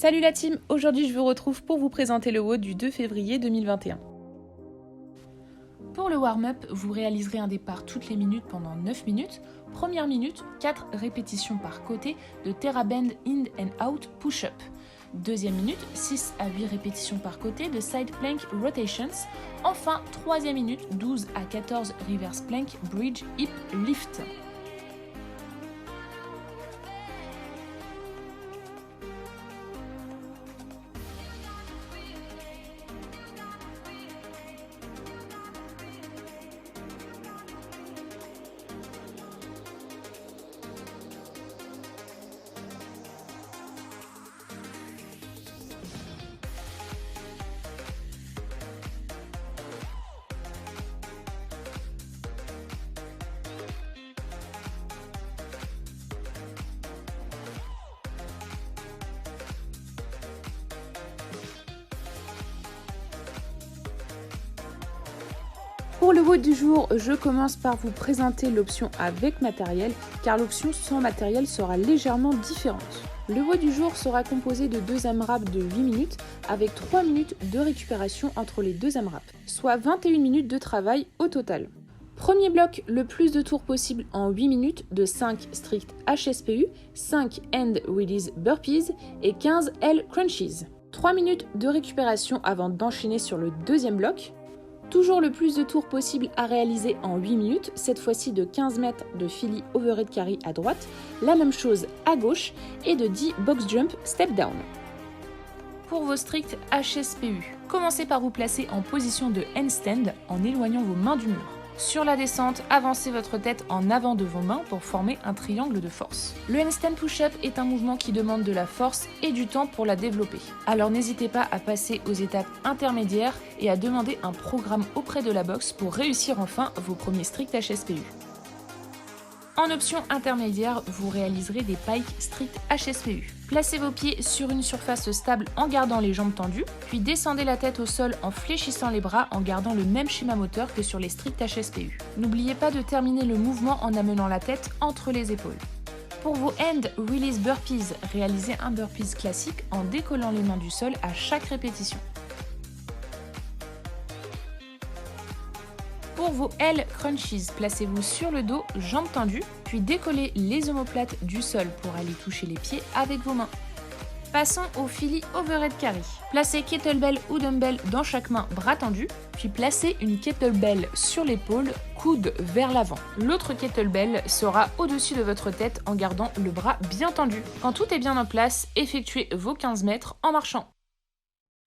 Salut la team, aujourd'hui je vous retrouve pour vous présenter le WOD du 2 février 2021. Pour le warm-up, vous réaliserez un départ toutes les minutes pendant 9 minutes. Première minute, 4 répétitions par côté de TheraBand In and Out Push-Up. Deuxième minute, 6 à 8 répétitions par côté de Side Plank Rotations. Enfin, troisième minute, 12 à 14 Reverse Plank Bridge Hip Lift. Pour le WOD du jour, je commence par vous présenter l'option avec matériel, car l'option sans matériel sera légèrement différente. Le WOD du jour sera composé de 2 AMRAP de 8 minutes, avec 3 minutes de récupération entre les 2 AMRAP, soit 21 minutes de travail au total. Premier bloc, le plus de tours possible en 8 minutes de 5 strict HSPU, 5 Hand Release Burpees et 15 L Crunches. 3 minutes de récupération avant d'enchaîner sur le deuxième bloc. Toujours le plus de tours possible à réaliser en 8 minutes, cette fois-ci de 15 mètres de Philly Overhead Carry à droite, la même chose à gauche et de 10 Box Jump Step Down. Pour vos stricts HSPU, commencez par vous placer en position de handstand en éloignant vos mains du mur. Sur la descente, avancez votre tête en avant de vos mains pour former un triangle de force. Le handstand push-up est un mouvement qui demande de la force et du temps pour la développer. Alors n'hésitez pas à passer aux étapes intermédiaires et à demander un programme auprès de la boxe pour réussir enfin vos premiers stricts HSPU. En option intermédiaire, vous réaliserez des pikes strict HSPU. Placez vos pieds sur une surface stable en gardant les jambes tendues, puis descendez la tête au sol en fléchissant les bras en gardant le même schéma moteur que sur les stricts HSPU. N'oubliez pas de terminer le mouvement en amenant la tête entre les épaules. Pour vos Hand Release Burpees, réalisez un burpees classique en décollant les mains du sol à chaque répétition. Pour vos L Crunches, placez-vous sur le dos, jambes tendues, puis décollez les omoplates du sol pour aller toucher les pieds avec vos mains. Passons au Philly Overhead Carry. Placez kettlebell ou dumbbell dans chaque main, bras tendus, puis placez une kettlebell sur l'épaule, coude vers l'avant. L'autre kettlebell sera au-dessus de votre tête en gardant le bras bien tendu. Quand tout est bien en place, effectuez vos 15 mètres en marchant.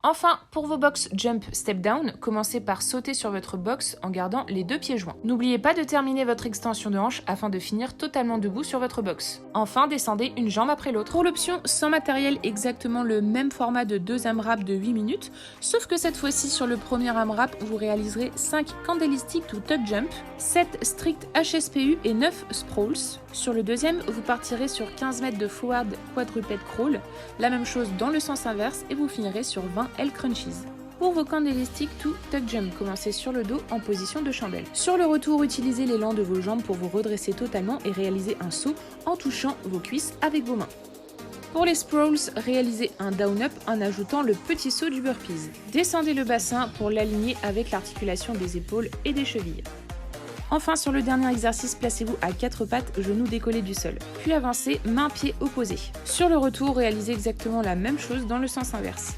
Enfin, pour vos box jump step down, commencez par sauter sur votre box en gardant les 2 pieds joints. N'oubliez pas de terminer votre extension de hanche afin de finir totalement debout sur votre box. Enfin, descendez une jambe après l'autre. Pour l'option sans matériel, exactement le même format de 2 AMRAP de 8 minutes, sauf que cette fois-ci sur le premier AMRAP, vous réaliserez 5 candlestick to tuck jump, 7 strict HSPU et 9 sprawls. Sur le deuxième, vous partirez sur 15 mètres de forward quadruped crawl, la même chose dans le sens inverse et vous finirez sur 20 L Crunches. Pour vos candlestick to tuck jump, commencez sur le dos en position de chandelle. Sur le retour, utilisez l'élan de vos jambes pour vous redresser totalement et réaliser un saut en touchant vos cuisses avec vos mains. Pour les sprawls, réalisez un down-up en ajoutant le petit saut du burpees. Descendez le bassin pour l'aligner avec l'articulation des épaules et des chevilles. Enfin, sur le dernier exercice, placez-vous à 4 pattes, genoux décollés du sol. Puis avancez, mains-pieds opposés. Sur le retour, réalisez exactement la même chose dans le sens inverse.